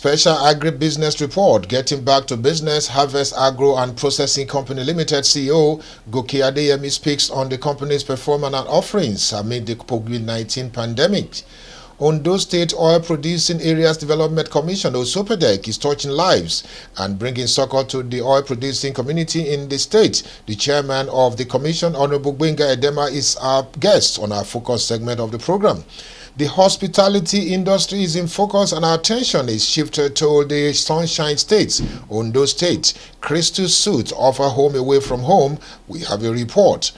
special agribusiness report. Getting back to business, Harvest Agro and Processing Company Limited CEO Goke Adeyemi speaks on the company's performance and offerings amid the COVID-19 pandemic. Ondo State Oil Producing Areas Development Commission, OSOPEDEC, is touching lives and bringing succor to the oil producing community in the state. The chairman of the commission, Honorable Gbenga Edema, is our guest on our focus segment of the program. The hospitality industry is in focus and our attention is shifted to the Sunshine States, Ondo State. Crystal Suits offer home away from home. We have a report.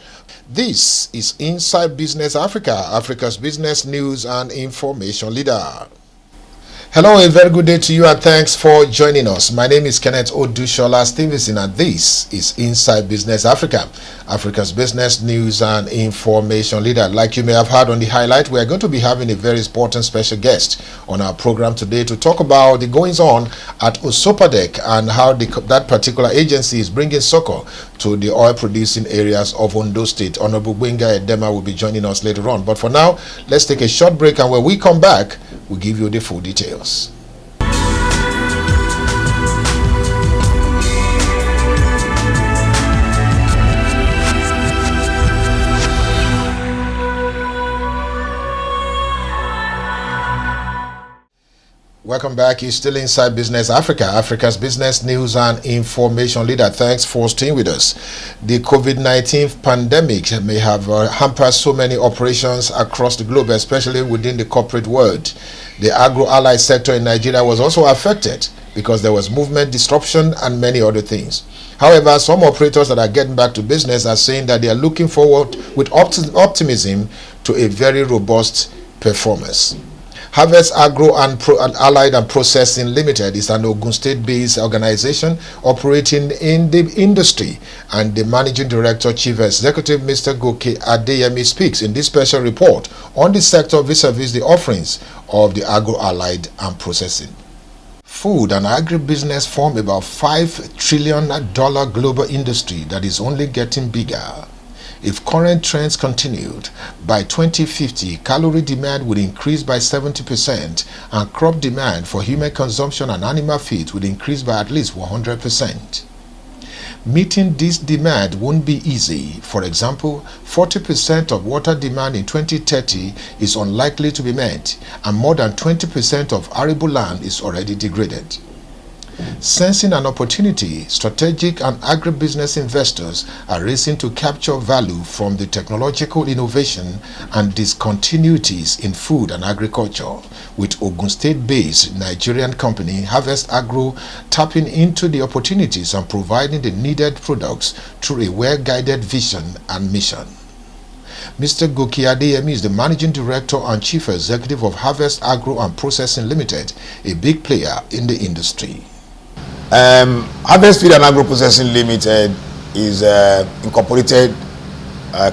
This is Inside Business Africa, Africa's business news and information leader. Hello, a very good day to you and thanks for joining us. My name is Kenneth Odushola Stevenson and this is Inside Business Africa, Africa's business news and information leader. Like you may have heard on the highlight, we are going to be having a very important special guest on our program today to talk about the goings on at OSOPEDEC and how that particular agency is bringing succor to the oil producing areas of Ondo State. Honorable Gbenga Edema will be joining us later on. But for now, let's take a short break and when we come back, we'll give you the full details. Welcome back. You're still Inside Business Africa, Africa's business news and information leader. Thanks for staying with us. The COVID-19 pandemic may have hampered so many operations across the globe, especially within the corporate world. The agro-allied sector in Nigeria was also affected because there was movement disruption and many other things. However, some operators that are getting back to business are saying that they are looking forward with optimism to a very robust performance. Harvest Agro and Allied and Processing Limited is an Ogun State-based organization operating in the industry, and the Managing Director, Chief Executive, Mr. Goke Adeyemi, speaks in this special report on the sector vis-a-vis the offerings of the Agro, Allied and Processing. Food and agribusiness form about $5 trillion global industry that is only getting bigger. If current trends continued, by 2050, calorie demand would increase by 70% and crop demand for human consumption and animal feed would increase by at least 100%. Meeting this demand won't be easy. For example, 40% of water demand in 2030 is unlikely to be met, and more than 20% of arable land is already degraded. Sensing an opportunity, strategic and agribusiness investors are racing to capture value from the technological innovation and discontinuities in food and agriculture, with Ogun State-based Nigerian company Harvest Agro tapping into the opportunities and providing the needed products through a well-guided vision and mission. Mr. Goke Adeyemi is the Managing Director and Chief Executive of Harvest Agro and Processing Limited, a big player in the industry. Harvest Feed and Agro Processing Limited is an incorporated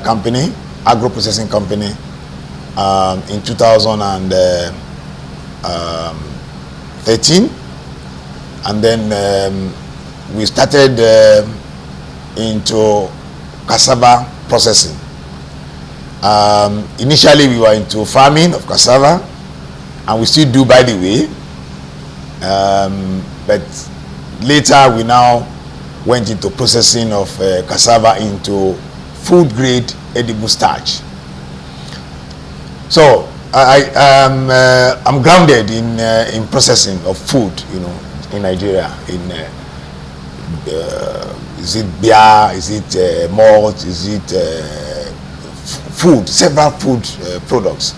company, agro processing company, in 2013, and then we started into cassava processing. Initially we were into farming of cassava, and we still do, by the way, but later we now went into processing of cassava into food grade edible starch. So I'm grounded in processing of food, in Nigeria. Is it beer? Is it malt? Is it food? Several food products.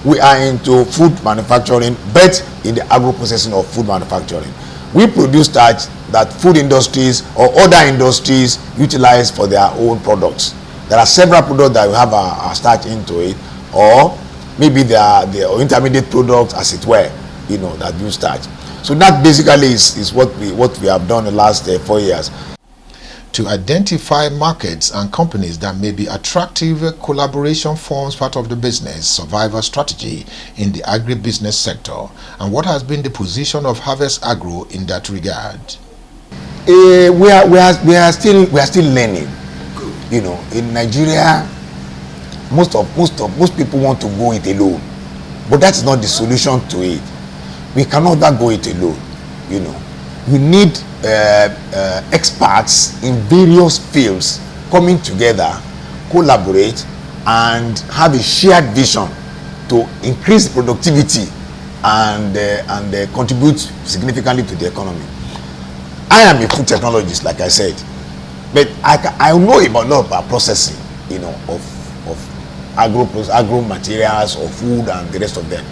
We are into food manufacturing, but in the agro processing of food manufacturing. We produce starch that food industries or other industries utilize for their own products. There are several products that we have our starch into it, or maybe they are the intermediate products, as it were, that use starch. So that basically is what we have done the last 4 years. To identify markets and companies that may be attractive, collaboration forms part of the business survival strategy in the agribusiness sector. And what has been the position of Harvest Agro in that regard? We are still learning. In Nigeria, most people want to go it alone, but that's not the solution to it. we cannot go it alone. You know, we need experts in various fields coming together, collaborate, and have a shared vision to increase productivity and contribute significantly to the economy. I am a food technologist, like I said, but I know about a lot about processing, you know, of agro materials, of food, and the rest of them.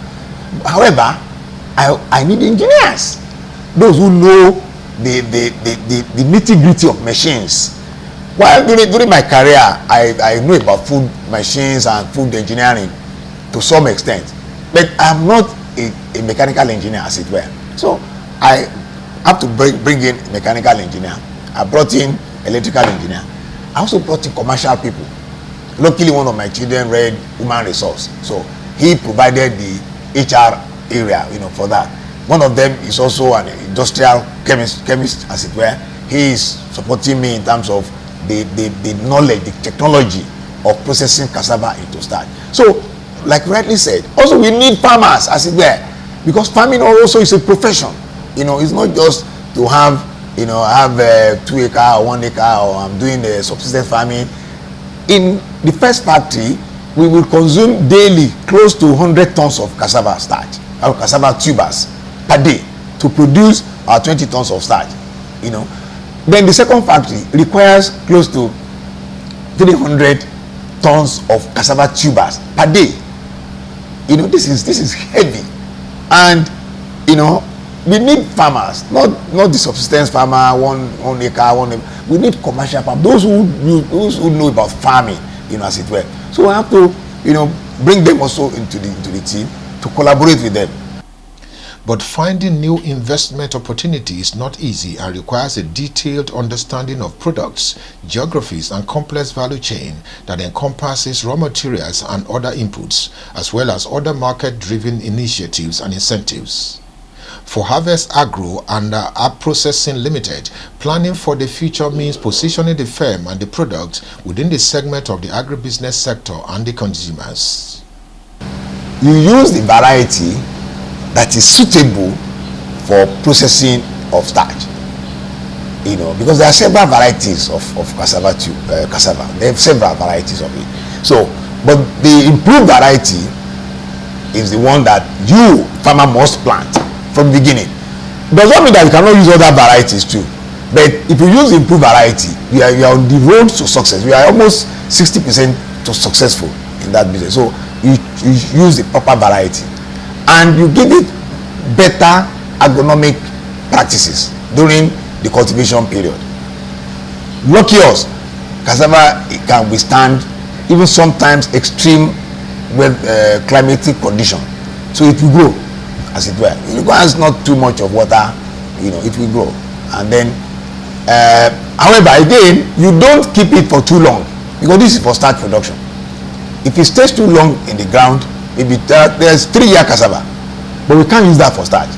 However, I need engineers, those who know the nitty-gritty of machines. While during my career, I know about food machines and food engineering to some extent, but I'm not a mechanical engineer, as it were. So I have to bring in a mechanical engineer. I brought in electrical engineer. I also brought in commercial people. Luckily, one of my children read human resource, so he provided the HR area, you know, for that. One of them is also an industrial chemist, as it were. He is supporting me in terms of the knowledge, the technology of processing cassava into starch. So, like rightly said, also we need farmers, as it were, because farming also is a profession. You know, it's not just to have, you know, have 2 acre or 1 acre, or I'm doing the subsistence farming. In the first factory, we will consume daily close to 100 tons of cassava starch, or cassava tubers per day to produce our 20 tons of starch, you know. Then the second factory requires close to 300 tons of cassava tubers per day. You know, this is heavy, and you know, we need farmers, not the subsistence farmer, one acre. We need commercial farmers, those who know about farming, you know, as it were. So we have to, you know, bring them also into the team to collaborate with them. But finding new investment opportunity is not easy and requires a detailed understanding of products, geographies, and complex value chain that encompasses raw materials and other inputs, as well as other market-driven initiatives and incentives. For Harvest Agro and Ag Processing Limited, planning for the future means positioning the firm and the product within the segment of the agribusiness sector and the consumers. You use the variety that is suitable for processing of starch, you know, because there are several varieties of cassava. There are several varieties of it. So, but the improved variety is the one that you, farmer, must plant from the beginning. Does not mean that you cannot use other varieties too, but if you use improved variety, you are on the road to success. We are almost 60% to successful in that business. So you use the proper variety, and you give it better agronomic practices during the cultivation period. Lucky us, cassava can withstand even sometimes extreme climatic condition, so it will grow, as it were. It requires not too much of water, you know, it will grow. And then however, again, you don't keep it for too long, because this is for starch production. If it stays too long in the ground, maybe there's 3-year cassava, but we can't use that for starch.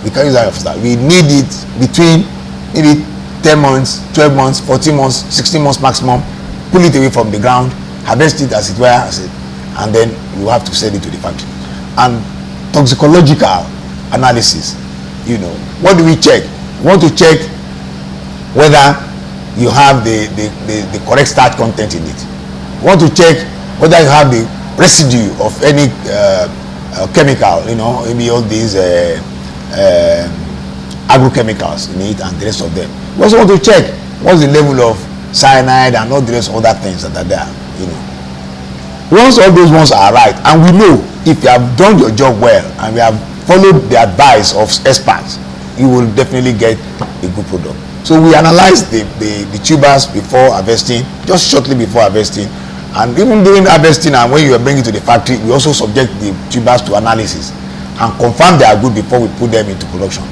We can't use that for starch. We need it between maybe 10 months, 12 months, 14 months, 16 months maximum. Pull it away from the ground, harvest it, as it were, and then you have to send it to the factory. And toxicological analysis, you know, what do we check? We want to check whether you have the correct starch content in it. We want to check whether you have the residue of any chemical, you know, maybe all these agrochemicals in it and the rest of them. We also want to check what's the level of cyanide and all the rest of other things that are there, you know. Once all those ones are right, and we know if you have done your job well and we have followed the advice of experts, you will definitely get a good product. So we analyze the tubers before harvesting, just shortly before harvesting, and even during harvesting, and when you are bringing it to the factory, we also subject the tubers to analysis and confirm they are good before we put them into production.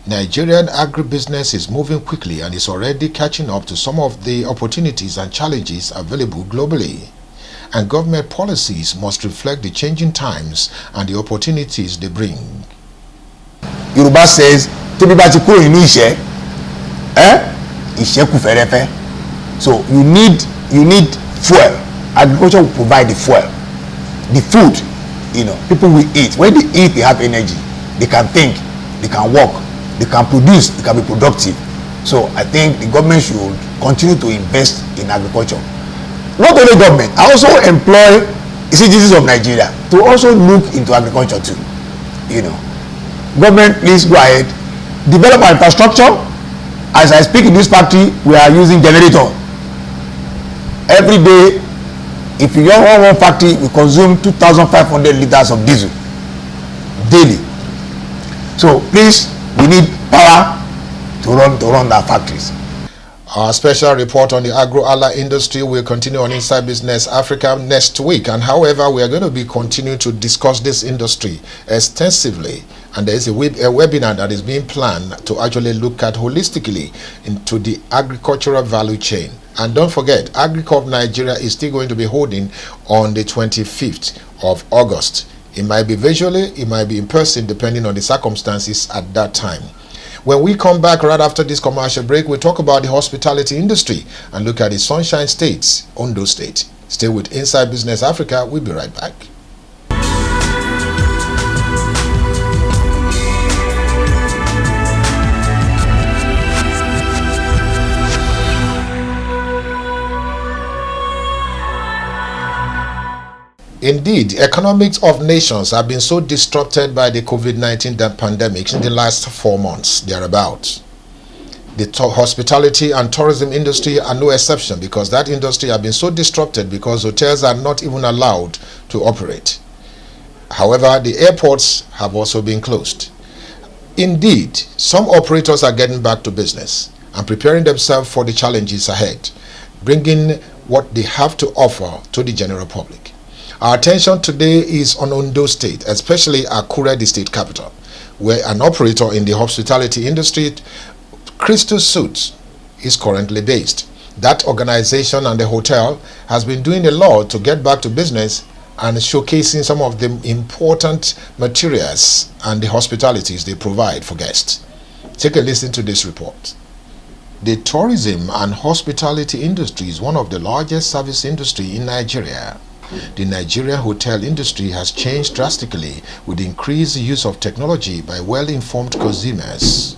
Nigerian agribusiness is moving quickly and is already catching up to some of the opportunities and challenges available globally. And government policies must reflect the changing times and the opportunities they bring. Yoruba says, "Tó bí bá ti kúrò nínú iṣẹ́, iṣẹ́ kù fẹ́rẹ́fẹ́." So you need fuel. Agriculture will provide the fuel. The food people will eat. When they eat, they have energy. They can think, they can work, they can produce, they can be productive. So I think the government should continue to invest in agriculture. Not only government, I also employ citizens of Nigeria to also look into agriculture too. Government, please go ahead, develop our infrastructure. As I speak in this factory, we are using generator. Every day, if you run one factory, we consume 2,500 liters of diesel daily. So please, we need power to run our factories. Our special report on the agro-ala industry will continue on Inside Business Africa next week. And however, we are going to be continuing to discuss this industry extensively. And there is a webinar that is being planned to actually look at holistically into the agricultural value chain. And don't forget, AgriCorp Nigeria is still going to be holding on the 25th of August. It might be virtually, it might be in person, depending on the circumstances at that time. When we come back right after this commercial break, we'll talk about the hospitality industry and look at the Sunshine States, Ondo State. Stay with Inside Business Africa. We'll be right back. Indeed, economics of nations have been so disrupted by the COVID-19 pandemic in the last 4 months, thereabouts. The hospitality and tourism industry are no exception, because that industry has been so disrupted because hotels are not even allowed to operate. However, the airports have also been closed. Indeed, some operators are getting back to business and preparing themselves for the challenges ahead, bringing what they have to offer to the general public. Our attention today is on Ondo State, especially Akure, the state capital, where an operator in the hospitality industry, Crystal Suites, is currently based. That organization and the hotel has been doing a lot to get back to business and showcasing some of the important materials and the hospitalities they provide for guests. Take a listen to this report. The tourism and hospitality industry is one of the largest service industry in Nigeria. The Nigerian hotel industry has changed drastically with the increased use of technology by well-informed consumers,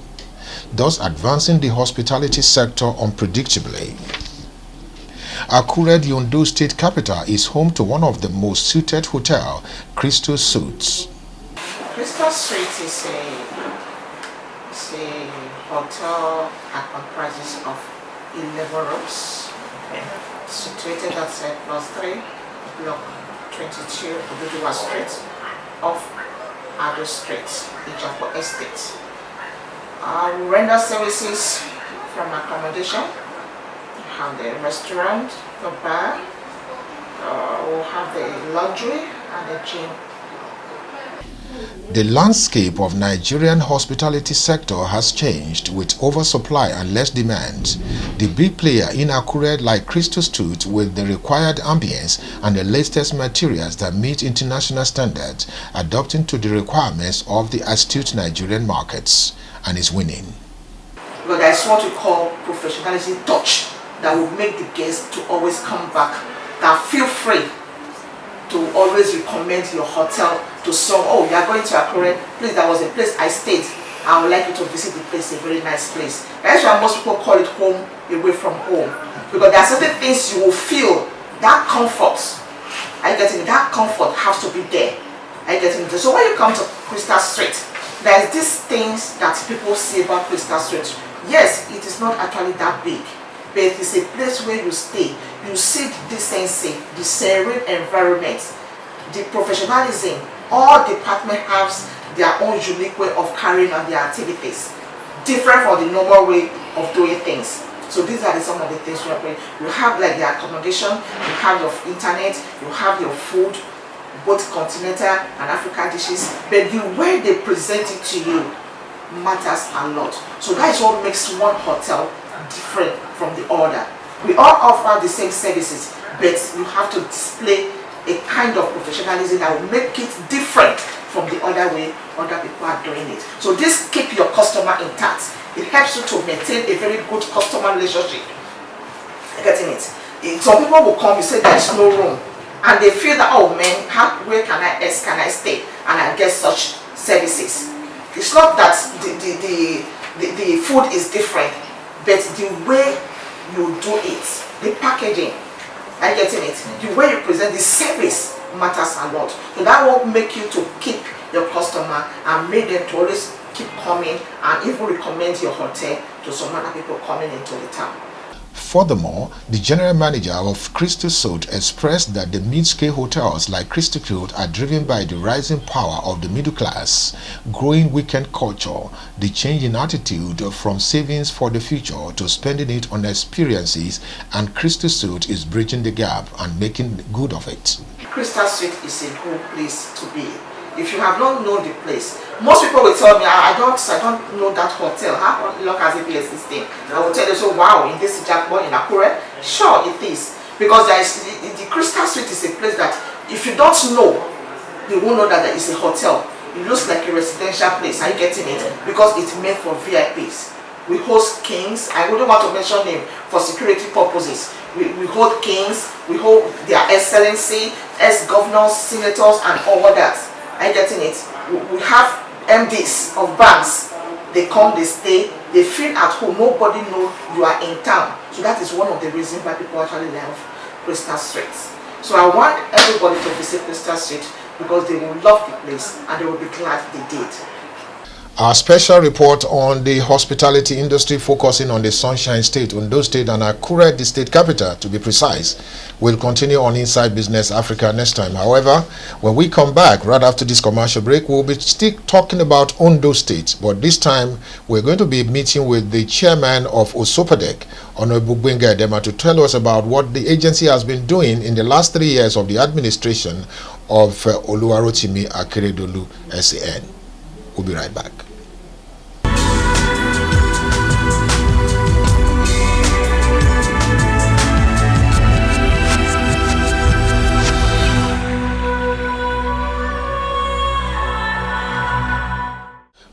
thus advancing the hospitality sector unpredictably. Akure, the Ondo State capital, is home to one of the most suited hotel, Crystal Suites. Crystal Suites is a hotel that comprises of 11 rooms, situated at +3. Block 22, Oduduwa Street, off Ado Street, Ijapo Estate. We render services from accommodation. We have the restaurant, the bar, we'll have the laundry and the gym. The landscape of Nigerian hospitality sector has changed with oversupply and less demand. The big player in Akure, like Crystal Suites, with the required ambience and the latest materials that meet international standards, adapting to the requirements of the astute Nigerian markets, and is winning. But that's what we call professionalism touch that will make the guests to always come back, that feel free to always recommend your hotel to some. Oh, you are going to Akure, please, that was a place I stayed. I would like you to visit the place, a very nice place. That's why most people call it home away from home. Because there are certain things you will feel, that comfort. I get it, that comfort has to be there. I get it. So when you come to Crystal Street, there's these things that people say about Crystal Street. Yes, it is not actually that big, but it's a place where you stay. You see the decency, the serene environment, the professionalism. All departments have their own unique way of carrying on their activities, different from the normal way of doing things. So these are some of the things we are doing. You have like the accommodation, you have your internet, you have your food, both continental and African dishes, but the way they present it to you matters a lot. So that is what makes one hotel different from the other. We all offer the same services, but you have to display a kind of professionalism that will make it different from the other way other people are doing it. So this keeps your customer intact. It helps you to maintain a very good customer relationship. Getting it? Some people will come, you say there is no room. and they feel that, oh man, where can I stay and I get such services. It's not that the food is different, but the way you do it, the packaging, are you getting it? The way you present the service matters a lot. So that will make you to keep your customer and make them to always keep coming and even recommend your hotel to some other people coming into the town. Furthermore, the general manager of Crystal South expressed that the mid-scale hotels like Crystal South are driven by the rising power of the middle class, growing weekend culture, the change in attitude from savings for the future to spending it on experiences, and Crystal South is bridging the gap and making good of it. Crystal South is a good place to be. If you have not known the place, most people will tell me, I don't know that hotel. How long has it been existing? I will tell you, so wow, in this Jackpot in Akure, sure it is, because there is the Crystal South is a place that if you don't know, you won't know that there is a hotel. It looks like a residential place. Are you getting it? Because it's meant for VIPs. We host kings. I wouldn't want to mention them for security purposes. We hold kings. We hold their excellency, ex-governors, senators, and all that. Are you getting it? We have MDs of banks. They come, they stay, they feel at home. Nobody knows you are in town. So that is one of the reasons why people actually love Crystal South. So I want everybody to visit Crystal South because they will love the place and they will be glad they did. Our special report on the hospitality industry, focusing on the Sunshine State, Ondo State, and Akure, the state capital, to be precise, will continue on Inside Business Africa next time. However, when we come back, right after this commercial break, we'll be still talking about Ondo State, but this time we're going to be meeting with the chairman of Osopadec, Honorable Gbenga Edema, to tell us about what the agency has been doing in the last 3 years of the administration of Oluwarotimi Akeredolu SAN. We'll be right back.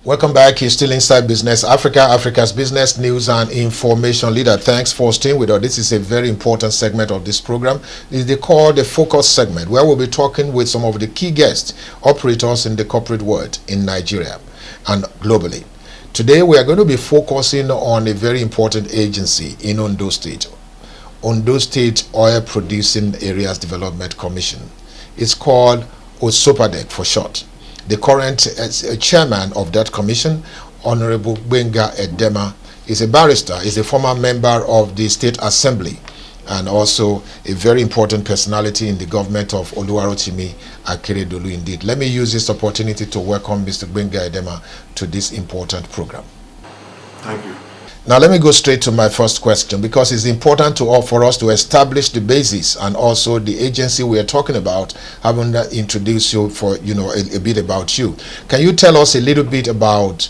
Welcome back. You're still Inside Business Africa, Africa's business news and information leader. Thanks for staying with us. This is a very important segment of this program. They call the Focus segment, where we'll be talking with some of the key guests, operators in the corporate world in Nigeria and globally. Today, we are going to be focusing on a very important agency in Ondo State, Ondo State Oil Producing Areas Development Commission. It's called Osopadec for short. The current chairman of that commission, Honorable Gbenga Edema, is a barrister, is a former member of the State Assembly, and also a very important personality in the government of Oluwarotimi Akeredolu indeed. Let me use this opportunity to welcome Mr. Gbenga Edema to this important program. Thank you. Now let me go straight to my first question, because it's important for us to establish the basis and also the agency we are talking about, having introduced you for a bit about you. Can you tell us a little bit about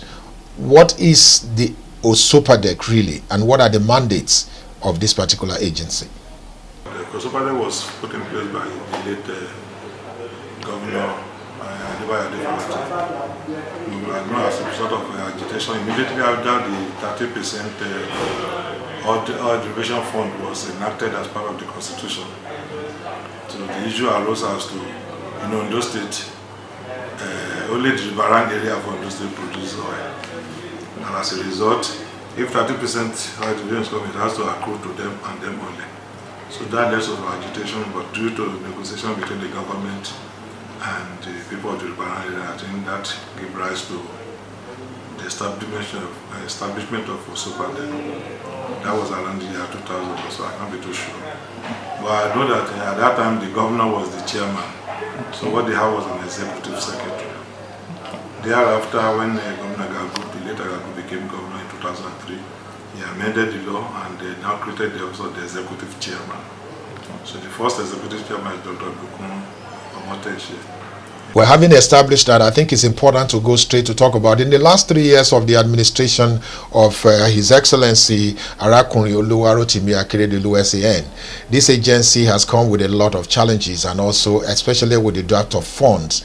what is the Osopadec really, and what are the mandates of this particular agency? The Osopadec was put in place by the late Governor Adebayo Adebayo. As a result of agitation immediately after the 30% oil derivation fund was enacted as part of the constitution. So the issue arose as to, in Ondo State, only the Riverine area of Ondo State produces oil. And as a result, if 30% oil derivation come, it has to accrue to them and them only. So that led to agitation, but due to negotiation between the government and the people of the Riverine area, I think that gave rise to the establishment of Osopadec. That was around the year 2000, so I can't be too sure. But I know that at that time the governor was the chairman, so what they had was an executive secretary. Thereafter, when Governor Gagu, the later Gagu, became governor in 2003, he amended the law and they now created the office of the executive chairman. So the first executive chairman is Dr. Dukun Omotechi. Well, having established that, I think it's important to go straight to talk about in the last 3 years of the administration of His Excellency Arakunrin Oluwarotimi Akeredolu SAN. This agency has come with a lot of challenges, and also especially with the draft of funds,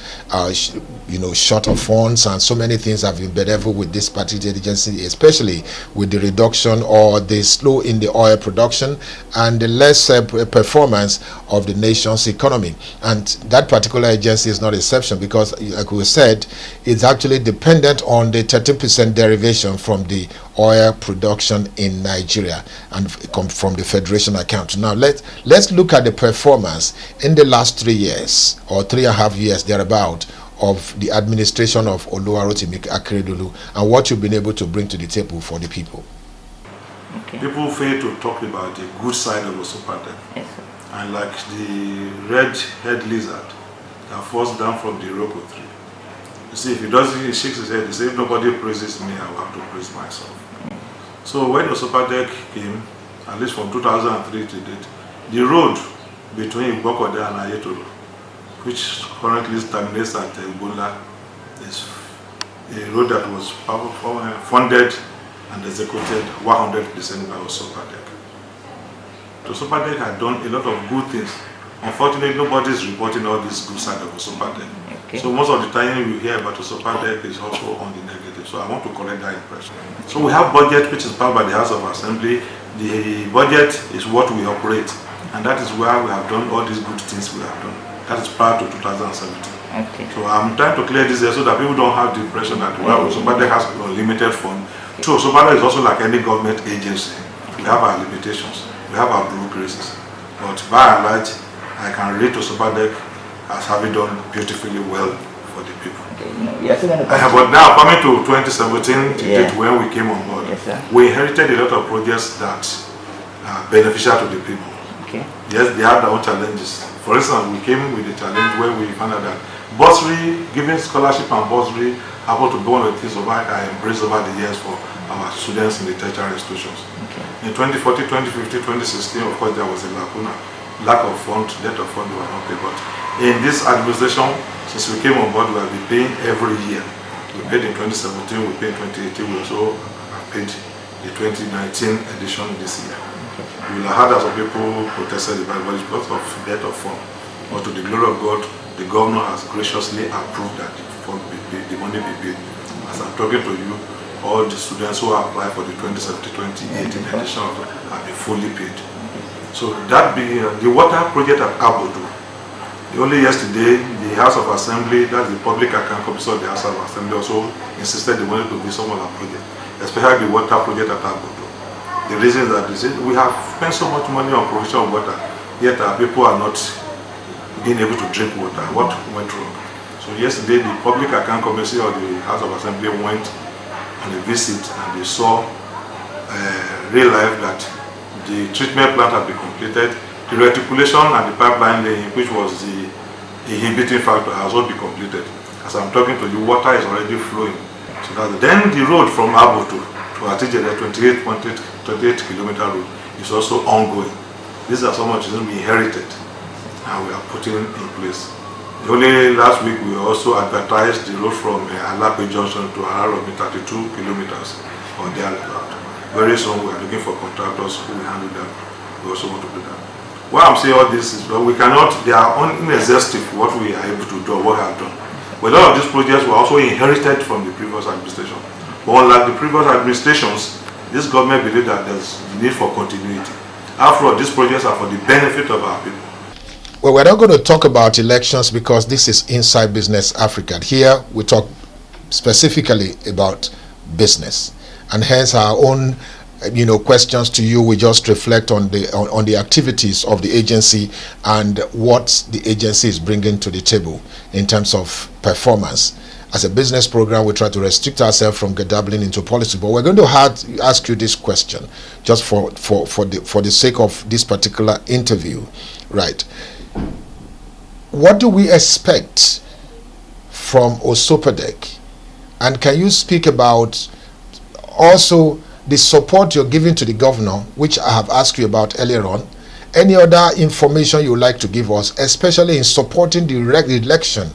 short of funds, and so many things have been bedevil with this particular agency, especially with the reduction or the slow in the oil production and the less performance of the nation's economy. And that particular agency is not exception, because, like we said, it's actually dependent on the 13% derivation from the oil production in Nigeria and from the Federation account. Now let's look at the performance in the last 3 years or 3.5 years thereabout of the administration of Oluwarotimi Akeredolu and what you've been able to bring to the table for the people. Okay. People fail to talk about the good side of Osopadek. Yes, and like the red-head lizard that falls down from the rope tree. You see, if he shakes his head, he says, if nobody praises me, I will have to praise myself. So when Osopadek came, at least from 2003 to date, the road between Igbokode and Ayetoro, which currently terminates at Ebola, is a road that was funded and executed 100% by Osopadek. Osopadek had done a lot of good things. Unfortunately, nobody is reporting all this good side of Osopadek. Okay. So most of the time you hear about Osopadek is also on the negative. So I want to correct that impression. So we have budget which is passed by the House of Assembly. The budget is what we operate, and that is where we have done all these good things we have done. That is prior to 2017. Okay. So I'm trying to clear this here so that people don't have the impression that Osopadek has unlimited fund. So Osopadek is also like any government agency. We have our limitations. We have our bureaucracies. But by and large, I can relate to Osopadek as having done beautifully well for the people. Okay, yes, but now, coming to 2017, when we came on board, we inherited a lot of projects that are beneficial to the people. Okay. Yes, they have their own challenges. For instance, we came with a challenge where we found out that bursary, giving scholarship and bursary, happened to be one of the things I embraced over the years for our students in the tertiary institutions. Okay. In 2014, 2015, 2016, of course, there was a lacuna. Lack of funds, debt of funds were not paid. But in this administration, since we came on board, we have been paying every year. We paid in 2017, we paid in 2018, we also have paid the 2019 edition this year. Okay. We will have had some people protested about it because of debt of funds. But to the glory of God, the governor has graciously approved that the money be paid. As I'm talking to you, all the students who applied for the 2017-2018 edition have been fully paid. So that being the water project at Abodu, only yesterday the House of Assembly, that's the Public Account Committee of the House of Assembly, also insisted they wanted to be some of our project, especially the water project at Abodu. The reason is that they said we have spent so much money on provision of water, yet our people are not being able to drink water. What went wrong? So yesterday the Public Account Committee of the House of Assembly went on a visit and they saw real life that the treatment plant had been completed, the reticulation and the pipeline laying, which was the inhibiting factor, has all been completed. As I'm talking to you, water is already flowing. So that then the road from Abodu to Atije, the 28 kilometer road, is also ongoing. These are some of the things we inherited and we are putting in place. Only last week we also advertised the road from Alape Junction to Araromi, 32 kilometers on their route. Very soon we are looking for contractors who will handle that. We also want to do that. Why I'm saying all this is that we cannot, they are inexhaustive what we are able to do, what we have done. But a lot of these projects were also inherited from the previous administration. But unlike the previous administrations, this government believes that there's need for continuity. After all, these projects are for the benefit of our people. Well, we're not going to talk about elections because this is Inside Business Africa. Here we talk specifically about business. And hence our own, questions to you. We just reflect on the activities of the agency and what the agency is bringing to the table in terms of performance. As a business program, we try to restrict ourselves from dabbling into policy. But we're going to ask you this question, just for the sake of this particular interview, right? What do we expect from Osopadek? And can you speak about also the support you're giving to the governor, which I have asked you about earlier on? Any other information you would like to give us, especially in supporting the election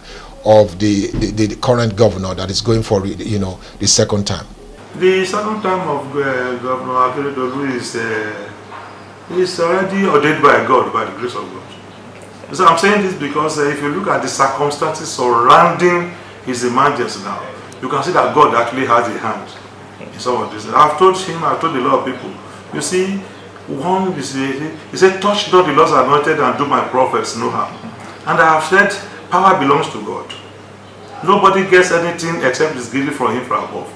of the current governor that is going for, the second time? The second time of Governor Akeredolu is already ordained by God, by the grace of God. So I'm saying this because if you look at the circumstances surrounding his emergence now, you can see that God actually has a hand in some of this. I've told a lot of people, you see, one is he said, touch not the Lord's anointed and do my prophets no harm. And I have said, power belongs to God. Nobody gets anything except it's given from him from above.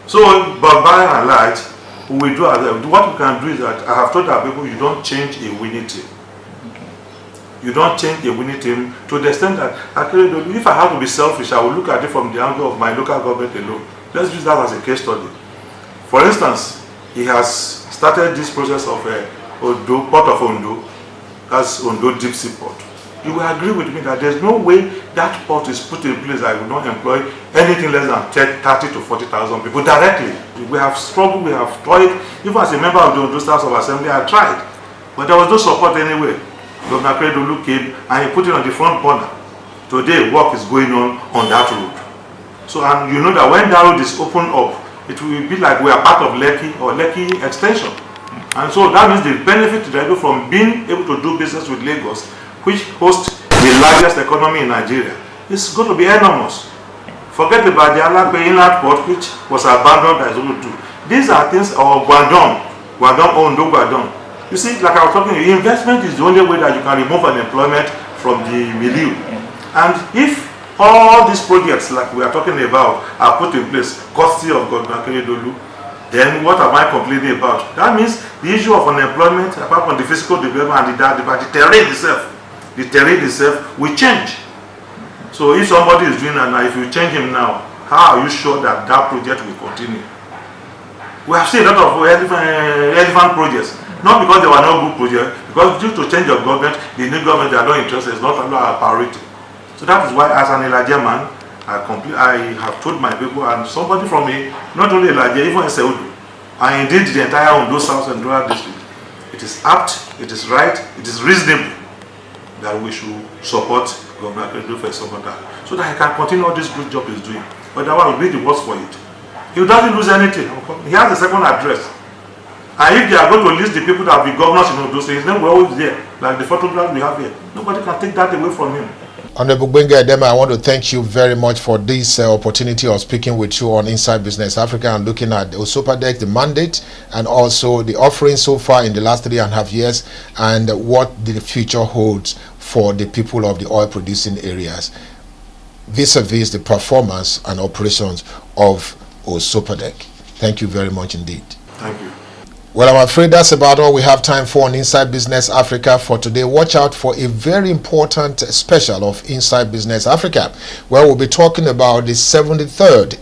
So, but by and large, what we can do is that I have told our people, you don't change a winning team. You don't change a winning team to the extent that, actually, if I have to be selfish, I will look at it from the angle of my local government alone. Let's use that as a case study. For instance, he has started this process of Port of Ondo, as Ondo Deep Sea Port. You will agree with me that there's no way that port is put in place that will not employ anything less than 30 to 40,000 people directly. We have struggled, we have toiled. Even as a member of the Ondo Staff of Assembly, I tried. But there was no support anyway. Governor Akeredolu came and he put it on the front burner. Today, work is going on that road. So, and you know that when that road is opened up, it will be like we are part of Lekki or Lekki Extension. And so that means the benefit to the people from being able to do business with Lagos, which hosts the largest economy in Nigeria, is going to be enormous. Forget about the Alakpe Inland Port, which was abandoned as Zulu 2. These are things, or Guangdong, Ondo Guangdong. You see, like I was talking, investment is the only way that you can remove unemployment from the milieu. And if all these projects, like we are talking about, are put in place, courtesy of Governor Akeredolu, then what am I complaining about? That means the issue of unemployment, apart from the physical development and the terrain itself will change. So if somebody is doing that now, if you change him now, how are you sure that that project will continue? We have seen a lot of elephant projects, not because they were not good projects, because due to change of government, the new government, they are not interested, it's not our priority. So that is why, as an Elijah man, I have told my people, and somebody from not only Elijah, even Seudu, and indeed the entire Ondo South and Rural District, it is apt, it is right, it is reasonable that we should support Governor Akeredolu for some time, so that he can continue all this good job he's doing. But that one will be the worst for it. He doesn't lose anything. He has a second address. And if they are going to list the people that will be governors in Ondo State, his name will always there, like the photograph we have here. Nobody can take that away from him. Honorable Gbenga Edeme, I want to thank you very much for this opportunity of speaking with you on Inside Business Africa and looking at Osopadec, the mandate, and also the offering so far in the last 3.5 years, and what the future holds for the people of the oil-producing areas, vis-a-vis the performance and operations of Osopadec. Thank you very much indeed. Thank you. Well, I'm afraid that's about all we have time for on Inside Business Africa for today. Watch out for a very important special of Inside Business Africa, where we'll be talking about the 73rd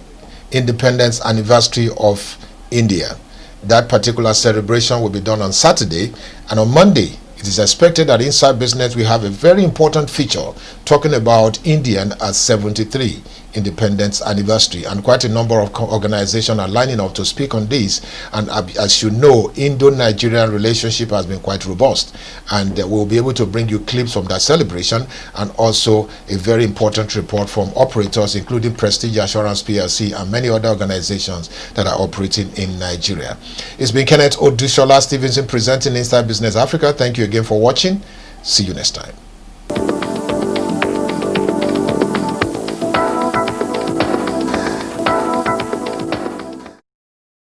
independence anniversary of India. That particular celebration will be done on Saturday, and on Monday, it is expected that Inside Business will have a very important feature talking about Indian at 73 independence anniversary, and quite a number of organizations are lining up to speak on this. And as you know, Indo-Nigerian relationship has been quite robust, and we'll be able to bring you clips from that celebration, and also a very important report from operators including Prestige Assurance PLC and many other organizations that are operating in Nigeria. It's been Kenneth Odushola Stevenson presenting Inside Business Africa. Thank you again for watching. See you next time.